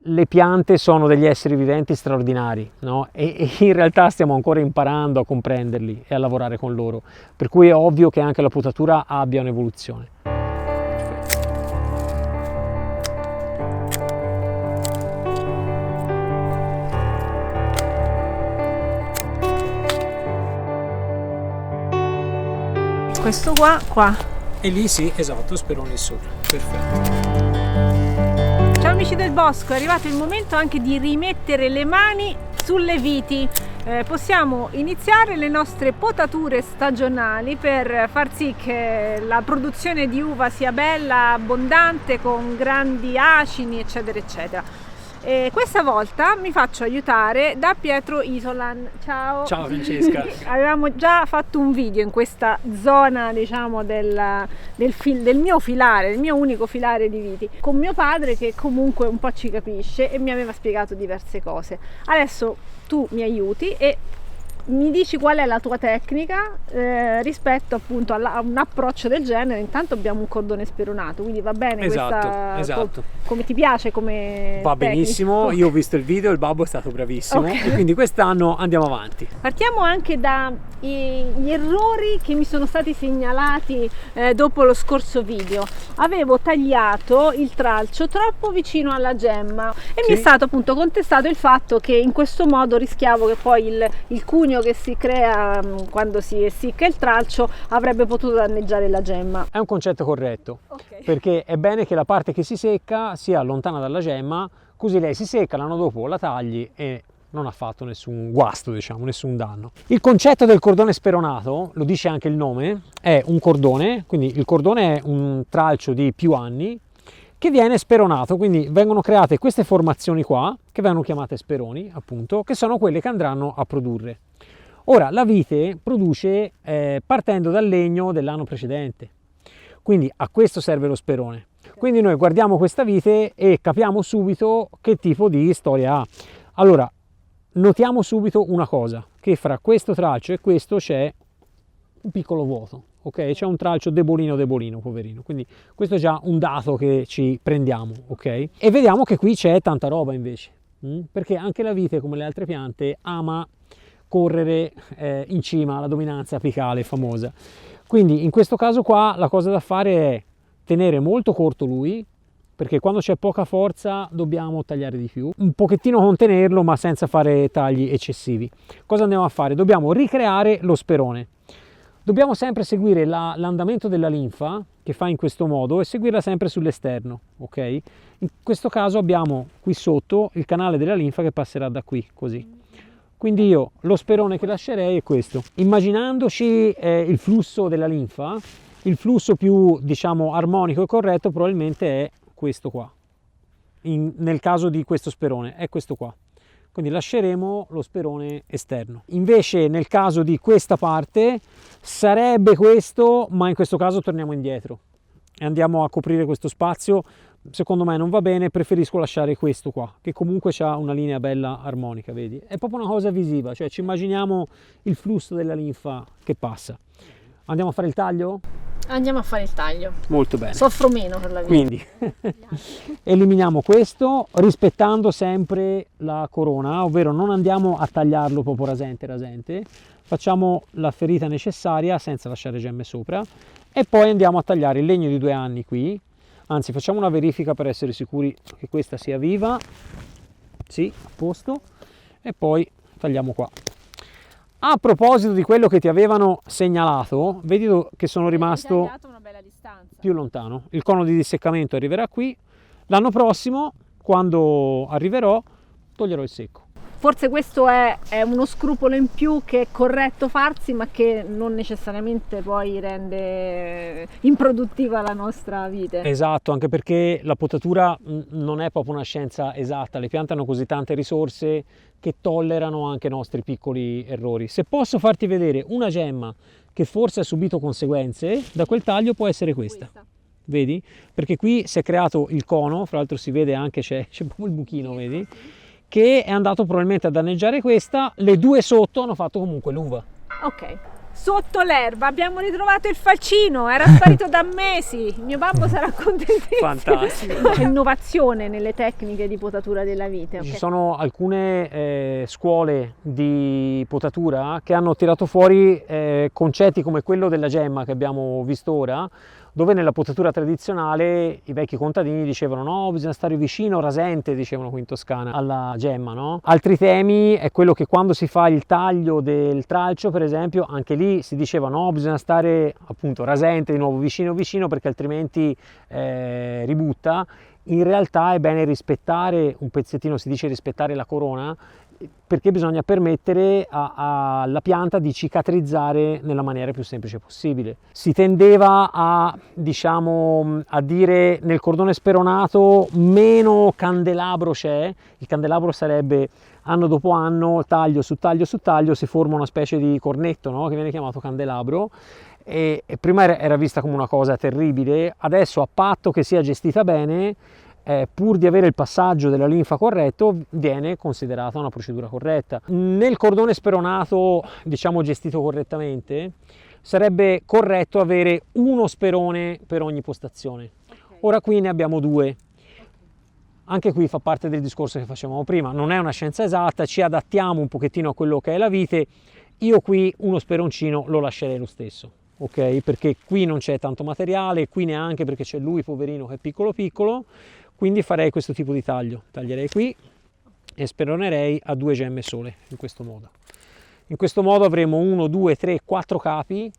le piante sono degli esseri viventi straordinari, no? E in realtà stiamo ancora imparando a comprenderli e a lavorare con loro, per cui è ovvio che anche la potatura abbia un'evoluzione. Questo qua. E lì sì, esatto, sperone sopra, perfetto. Ciao amici del bosco, è arrivato il momento anche di rimettere le mani sulle viti. Possiamo iniziare le nostre potature stagionali per far sì che la produzione di uva sia bella, abbondante, con grandi acini, eccetera, eccetera. E questa volta mi faccio aiutare da Pietro Isolan. Ciao! Ciao Francesca! Avevamo già fatto un video in questa zona, diciamo, del mio filare, il mio unico filare di viti, con mio padre che comunque un po' ci capisce e mi aveva spiegato diverse cose. Adesso tu mi aiuti e mi dici qual è la tua tecnica rispetto appunto a un approccio del genere. Intanto abbiamo un cordone speronato, quindi va bene, esatto. Come ti piace, come va tecnica? Benissimo, io ho visto il video, il babbo è stato bravissimo, okay. E quindi quest'anno andiamo avanti. Partiamo anche dagli errori che mi sono stati segnalati dopo lo scorso video. Avevo tagliato il tralcio troppo vicino alla gemma e sì, mi è stato appunto contestato il fatto che in questo modo rischiavo che poi il cugno che si crea quando si essicca il tralcio avrebbe potuto danneggiare la gemma. È un concetto corretto, okay, perché è bene che la parte che si secca sia lontana dalla gemma, così lei si secca, l'anno dopo la tagli e non ha fatto nessun guasto, diciamo, nessun danno. Il concetto del cordone speronato, lo dice anche il nome, è un cordone, quindi il cordone è un tralcio di più anni che viene speronato, quindi vengono create queste formazioni qua, che vengono chiamate speroni, appunto, che sono quelle che andranno a produrre. Ora, la vite produce partendo dal legno dell'anno precedente, quindi a questo serve lo sperone. Quindi noi guardiamo questa vite e capiamo subito che tipo di storia ha. Allora, notiamo subito una cosa, che fra questo tralcio e questo c'è un piccolo vuoto, ok? C'è un tralcio debolino, poverino, quindi questo è già un dato che ci prendiamo, ok? E vediamo che qui c'è tanta roba invece, perché anche la vite, come le altre piante, ama correre in cima alla dominanza apicale famosa. Quindi in questo caso qua la cosa da fare è tenere molto corto lui, perché quando c'è poca forza dobbiamo tagliare di più, un pochettino contenerlo ma senza fare tagli eccessivi. Cosa andiamo a fare? Dobbiamo ricreare lo sperone. Dobbiamo sempre seguire l'andamento della linfa, che fa in questo modo, e seguirla sempre sull'esterno, ok? In questo caso abbiamo qui sotto il canale della linfa che passerà da qui, così. Quindi io lo sperone che lascerei è questo. Immaginandoci il flusso della linfa, il flusso più, diciamo, armonico e corretto probabilmente è questo qua. Nel caso di questo sperone è questo qua. Quindi lasceremo lo sperone esterno. Invece nel caso di questa parte sarebbe questo, ma in questo caso torniamo indietro e andiamo a coprire questo spazio. Secondo me non va bene, preferisco lasciare questo qua, che comunque ha una linea bella armonica, vedi? È proprio una cosa visiva, cioè ci immaginiamo il flusso della linfa che passa. Andiamo a fare il taglio? Andiamo a fare il taglio. Molto bene. Soffro meno per la vita. Quindi eliminiamo questo rispettando sempre la corona, ovvero non andiamo a tagliarlo proprio rasente. Facciamo la ferita necessaria senza lasciare gemme sopra e poi andiamo a tagliare il legno di 2 anni qui. Anzi, facciamo una verifica per essere sicuri che questa sia viva. Sì, a posto. E poi tagliamo qua. A proposito di quello che ti avevano segnalato, vedi che sono rimasto una bella distanza. Più lontano. Il cono di disseccamento arriverà qui. L'anno prossimo, quando arriverò, toglierò il secco. Forse questo è uno scrupolo in più che è corretto farsi, ma che non necessariamente poi rende improduttiva la nostra vite. Esatto, anche perché la potatura non è proprio una scienza esatta, le piante hanno così tante risorse che tollerano anche i nostri piccoli errori. Se posso farti vedere una gemma che forse ha subito conseguenze, da quel taglio può essere questa. Vedi? Perché qui si è creato il cono, fra l'altro si vede anche, c'è proprio il buchino, vedi? Che è andato probabilmente a danneggiare questa, le 2 sotto hanno fatto comunque l'uva. Ok. sotto l'erba. Abbiamo ritrovato il falcino, era sparito da mesi. Il mio babbo sarà contentissimo. Fantastico. C'è innovazione nelle tecniche di potatura della vite. Ci sono alcune scuole di potatura che hanno tirato fuori concetti come quello della gemma che abbiamo visto ora, dove nella potatura tradizionale i vecchi contadini dicevano no, bisogna stare vicino, rasente, dicevano qui in Toscana, alla gemma, no? Altri temi è quello che quando si fa il taglio del tralcio, per esempio, anche lì si diceva no, bisogna stare appunto rasente, di nuovo vicino perché altrimenti ributta. In realtà è bene rispettare un pezzettino, si dice rispettare la corona, perché bisogna permettere alla pianta di cicatrizzare nella maniera più semplice possibile. Si tendeva a dire nel cordone speronato meno candelabro c'è, il candelabro sarebbe anno dopo anno, taglio su taglio su taglio, si forma una specie di cornetto, no? Che viene chiamato candelabro. E prima era vista come una cosa terribile, adesso a patto che sia gestita bene, pur di avere il passaggio della linfa corretto, viene considerata una procedura corretta. Nel cordone speronato, diciamo gestito correttamente, sarebbe corretto avere uno sperone per ogni postazione. Ora qui ne abbiamo due. Anche qui fa parte del discorso che facevamo prima, non è una scienza esatta, ci adattiamo un pochettino a quello che è la vite. Io qui uno speroncino lo lascerei lo stesso, ok? Perché qui non c'è tanto materiale, qui neanche, perché c'è lui poverino che è piccolo, quindi farei questo tipo di taglio. Taglierei qui e speronerei a 2 gemme sole, in questo modo. In questo modo avremo 1, 2, 3, 4 capi,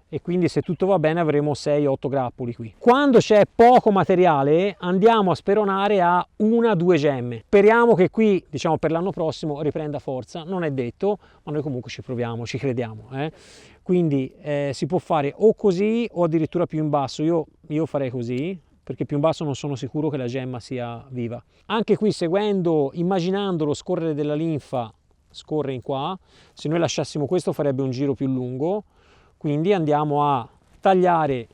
e quindi se tutto va bene avremo 6-8 grappoli qui. Quando c'è poco materiale andiamo a speronare a 1-2 gemme. Speriamo che qui, diciamo, per l'anno prossimo riprenda forza, non è detto, ma noi comunque ci proviamo, ci crediamo. Quindi si può fare o così o addirittura più in basso. Io farei così, perché più in basso non sono sicuro che la gemma sia viva. Anche qui, immaginando lo scorrere della linfa, scorre in qua. Se noi lasciassimo questo farebbe un giro più lungo. Quindi andiamo a tagliare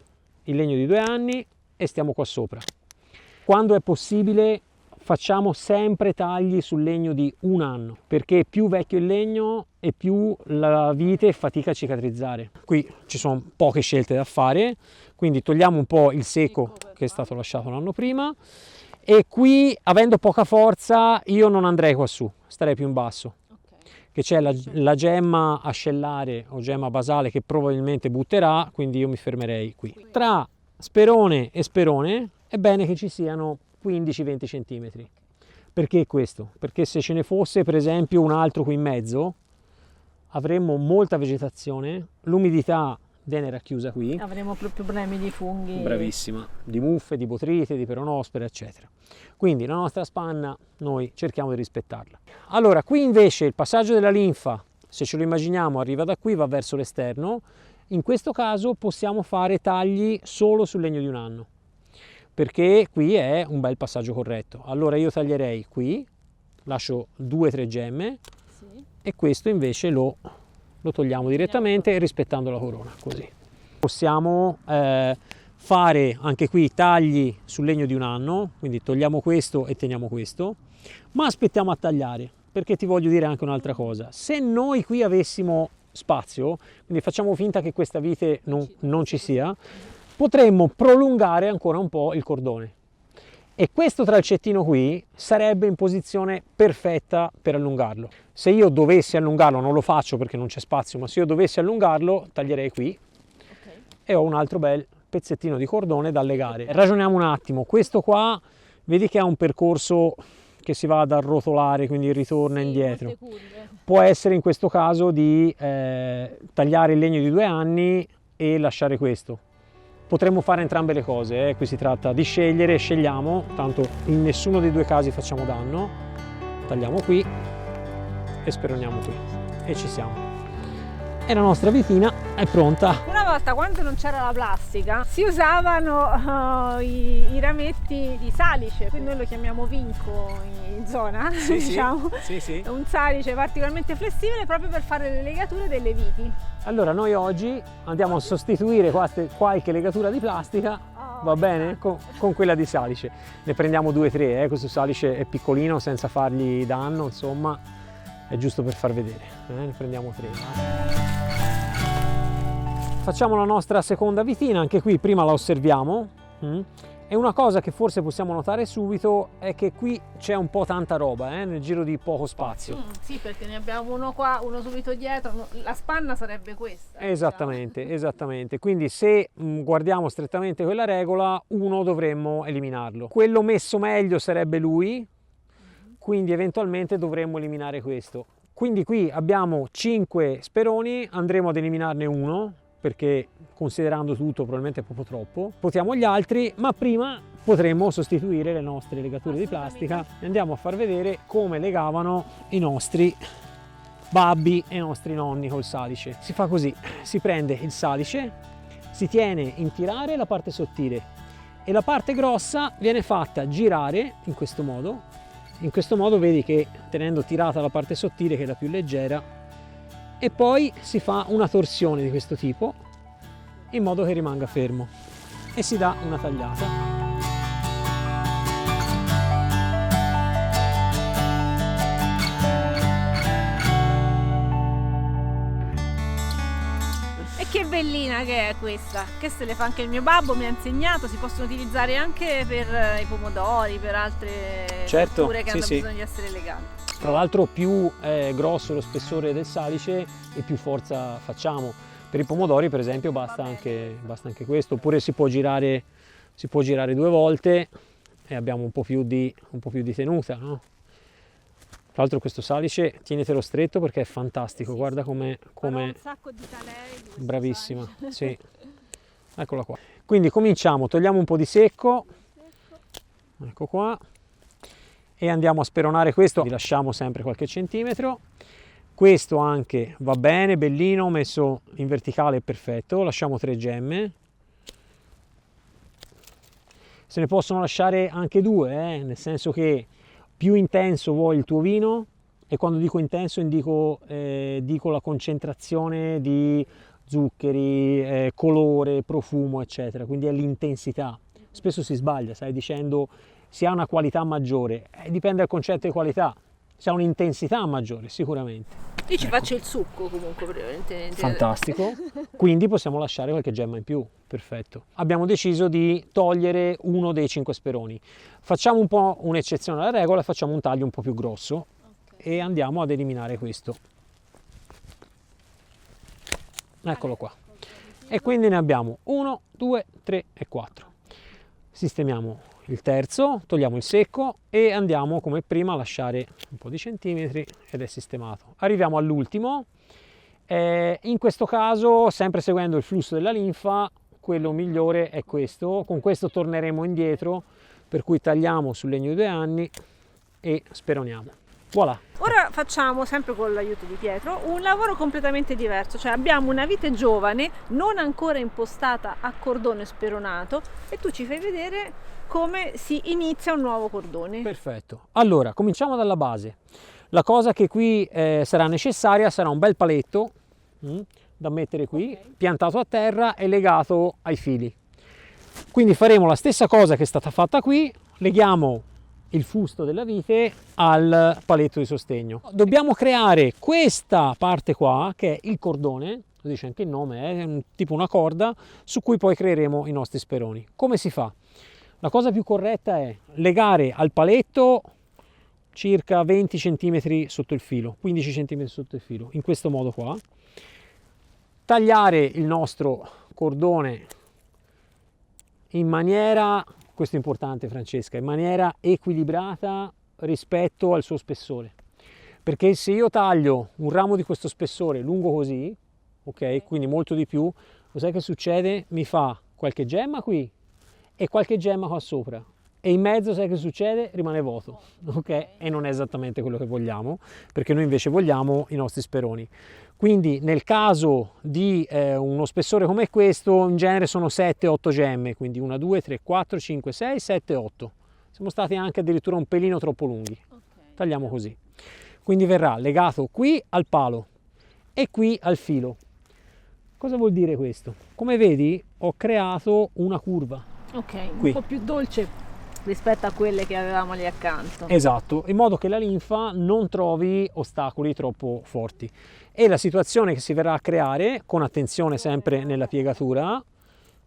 il legno di 2 anni e stiamo qua sopra. Quando è possibile facciamo sempre tagli sul legno di 1 anno, perché più vecchio il legno e più la vite fatica a cicatrizzare. Qui ci sono poche scelte da fare, quindi togliamo un po' il secco che è stato lasciato l'anno prima, e qui, avendo poca forza, io non andrei qua su, starei più in basso, che c'è la gemma ascellare o gemma basale che probabilmente butterà, quindi io mi fermerei qui. Tra sperone e sperone è bene che ci siano 15-20 cm. Perché questo? Perché se ce ne fosse per esempio un altro qui in mezzo avremmo molta vegetazione, l'umidità viene racchiusa qui. Avremo più problemi di funghi. Bravissima, di muffe, di botrite, di peronospora, eccetera. Quindi la nostra spanna noi cerchiamo di rispettarla. Allora, qui invece il passaggio della linfa, se ce lo immaginiamo, arriva da qui, va verso l'esterno. In questo caso possiamo fare tagli solo sul legno di 1 anno, perché qui è un bel passaggio corretto. Allora io taglierei qui, lascio 2-3 gemme, sì, e questo invece lo togliamo direttamente rispettando la corona, così. Possiamo fare anche qui tagli sul legno di 1 anno, quindi togliamo questo e teniamo questo, ma aspettiamo a tagliare, perché ti voglio dire anche un'altra cosa. Se noi qui avessimo spazio, quindi facciamo finta che questa vite non ci sia, potremmo prolungare ancora un po' il cordone. E questo tralcettino qui sarebbe in posizione perfetta per allungarlo. Se io dovessi allungarlo, non lo faccio perché non c'è spazio, ma se io dovessi allungarlo taglierei qui, e ho un altro bel pezzettino di cordone da legare. Ragioniamo un attimo, questo qua vedi che ha un percorso che si va ad arrotolare, quindi ritorna indietro. Può essere in questo caso di tagliare il legno di 2 anni e lasciare questo. Potremmo fare entrambe le cose, qui si tratta di scegliere, scegliamo, tanto in nessuno dei 2 casi facciamo danno. Tagliamo qui e speroniamo qui e ci siamo. E la nostra vitina è pronta. Una volta, quando non c'era la plastica, si usavano i rametti di salice, quindi noi lo chiamiamo vinco in zona, sì, diciamo. Sì. Un salice particolarmente flessibile proprio per fare le legature delle viti. Allora noi oggi andiamo a sostituire qualche legatura di plastica, va bene, con quella di salice. Ne prendiamo 2-3, questo salice è piccolino senza fargli danno, insomma, è giusto per far vedere. Ne prendiamo 3. Facciamo la nostra seconda vitina, anche qui prima la osserviamo. E una cosa che forse possiamo notare subito è che qui c'è un po' tanta roba nel giro di poco spazio. Sì, perché ne abbiamo uno qua, uno subito dietro, la spanna sarebbe questa. Esattamente, esattamente. Quindi se guardiamo strettamente quella regola, uno dovremmo eliminarlo. Quello messo meglio sarebbe lui, quindi eventualmente dovremmo eliminare questo. Quindi qui abbiamo 5 speroni, andremo ad eliminarne uno, perché considerando tutto probabilmente è proprio troppo. Potiamo gli altri, ma prima potremmo sostituire le nostre legature di plastica e andiamo a far vedere come legavano i nostri babbi e i nostri nonni col salice. Si fa così: si prende il salice, si tiene in tirare la parte sottile e la parte grossa viene fatta girare in questo modo. In questo modo vedi che tenendo tirata la parte sottile, che è la più leggera, e poi si fa una torsione di questo tipo in modo che rimanga fermo e si dà una tagliata. E che bellina che è questa! Queste le fa anche il mio babbo, mi ha insegnato, si possono utilizzare anche per i pomodori, per altre verdure che hanno bisogno di essere legate. Tra l'altro più è grosso lo spessore del salice e più forza facciamo. Per i pomodori per esempio basta anche questo, oppure si può girare 2 volte e abbiamo un po' più di tenuta, no? Tra l'altro questo salice tienitelo stretto perché è fantastico, guarda come un sacco di talei, bravissima, sì. Eccola qua. Quindi cominciamo, togliamo un po' di secco, ecco qua, e andiamo a speronare questo, vi lasciamo sempre qualche centimetro. Questo anche va bene, bellino, messo in verticale è perfetto, lasciamo 3 gemme. Se ne possono lasciare anche 2, nel senso che più intenso vuoi il tuo vino, e quando dico intenso dico la concentrazione di zuccheri, colore, profumo, eccetera, quindi è l'intensità. Spesso si sbaglia, sai, dicendo si ha una qualità maggiore, dipende dal concetto di qualità, si ha un'intensità maggiore sicuramente. Io ci faccio il succo comunque praticamente. Fantastico, quindi possiamo lasciare qualche gemma in più, perfetto. Abbiamo deciso di togliere uno dei 5 speroni, facciamo un po' un'eccezione alla regola, facciamo un taglio un po' più grosso, e andiamo ad eliminare questo. Eccolo qua. E quindi ne abbiamo 1, 2, 3 e 4. Sistemiamo il terzo, togliamo il secco e andiamo come prima a lasciare un po' di centimetri ed è sistemato. Arriviamo all'ultimo, in questo caso sempre seguendo il flusso della linfa, quello migliore è questo. Con questo torneremo indietro, per cui tagliamo sul legno di 2 anni e speroniamo. Voilà. Ora facciamo, sempre con l'aiuto di Pietro, un lavoro completamente diverso, cioè abbiamo una vite giovane, non ancora impostata a cordone speronato, e tu ci fai vedere come si inizia un nuovo cordone. Perfetto. Allora, cominciamo dalla base. La cosa che qui sarà necessaria sarà un bel paletto da mettere qui, piantato a terra e legato ai fili. Quindi faremo la stessa cosa che è stata fatta qui, leghiamo il fusto della vite al paletto di sostegno. Dobbiamo creare questa parte qua che è il cordone, lo dice anche il nome, è tipo una corda su cui poi creeremo i nostri speroni. Come si fa? La cosa più corretta è legare al paletto circa 20 cm sotto il filo, 15 cm sotto il filo, in questo modo qua. Tagliare il nostro cordone in maniera, questo è importante Francesca, in maniera equilibrata rispetto al suo spessore, perché se io taglio un ramo di questo spessore lungo così, ok, quindi molto di più, lo sai che succede? Mi fa qualche gemma qui e qualche gemma qua sopra, e in mezzo sai che succede? Rimane vuoto, ok? E non è esattamente quello che vogliamo, perché noi invece vogliamo i nostri speroni. Quindi nel caso di uno spessore come questo, in genere sono 7-8 gemme, quindi 1, 2, 3, 4, 5, 6, 7, 8. Siamo stati anche addirittura un pelino troppo lunghi. Tagliamo così. Quindi verrà legato qui al palo e qui al filo. Cosa vuol dire questo? Come vedi ho creato una curva. Ok, qui. un po' più dolce. rispetto a quelle che avevamo lì accanto. Esatto, in modo che la linfa non trovi ostacoli troppo forti. E la situazione che si verrà a creare, con attenzione sempre nella piegatura,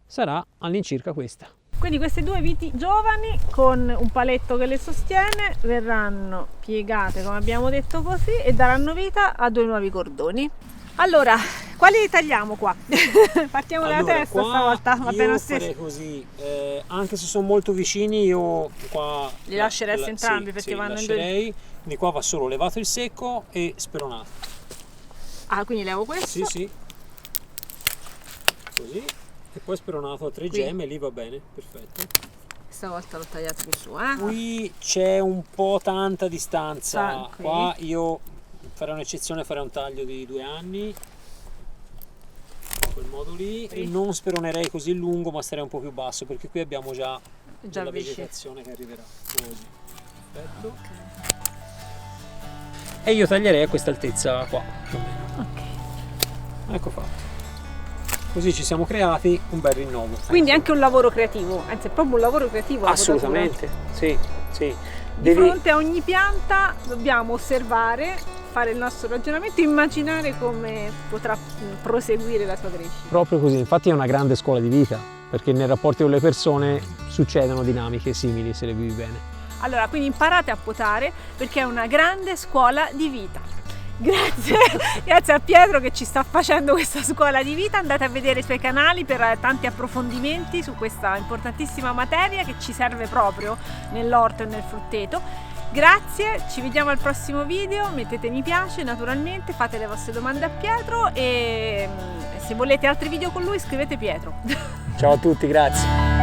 sarà all'incirca questa. Quindi queste due viti giovani con un paletto che le sostiene verranno piegate, come abbiamo detto, così, e daranno vita a due nuovi cordoni. Allora, quali li tagliamo qua? Partiamo dalla testa stavolta, va bene lo stesso. Farei così, anche se sono molto vicini, io qua li lasceresti entrambi, perché vanno in due. Quindi qua va solo levato il secco e speronato. Ah, quindi levo questo? Sì, sì. Così. E poi speronato a 3 gemme, lì va bene, perfetto. Stavolta l'ho tagliato più su, Qui c'è un po' tanta distanza, qua io farei un'eccezione, farei un taglio di 2 anni, in quel modo lì, e non speronerei così lungo, ma starei un po' più basso, perché qui abbiamo già la vegetazione che arriverà, così, perfetto. E io taglierei a questa altezza qua, più o meno. Ecco fatto. Così ci siamo creati un bel rinnovo. Quindi anche un lavoro creativo, anzi è proprio un lavoro creativo. Assolutamente, sì, sì. Di fronte a ogni pianta dobbiamo osservare, fare il nostro ragionamento, immaginare come potrà proseguire la sua crescita. Proprio così, infatti è una grande scuola di vita, perché nei rapporti con le persone succedono dinamiche simili se le vivi bene. Allora, quindi imparate a potare, perché è una grande scuola di vita. Grazie a Pietro che ci sta facendo questa scuola di vita. Andate a vedere i suoi canali per tanti approfondimenti su questa importantissima materia che ci serve proprio nell'orto e nel frutteto. Grazie, ci vediamo al prossimo video, mettete mi piace naturalmente, fate le vostre domande a Pietro e se volete altri video con lui scrivete Pietro. Ciao a tutti, grazie.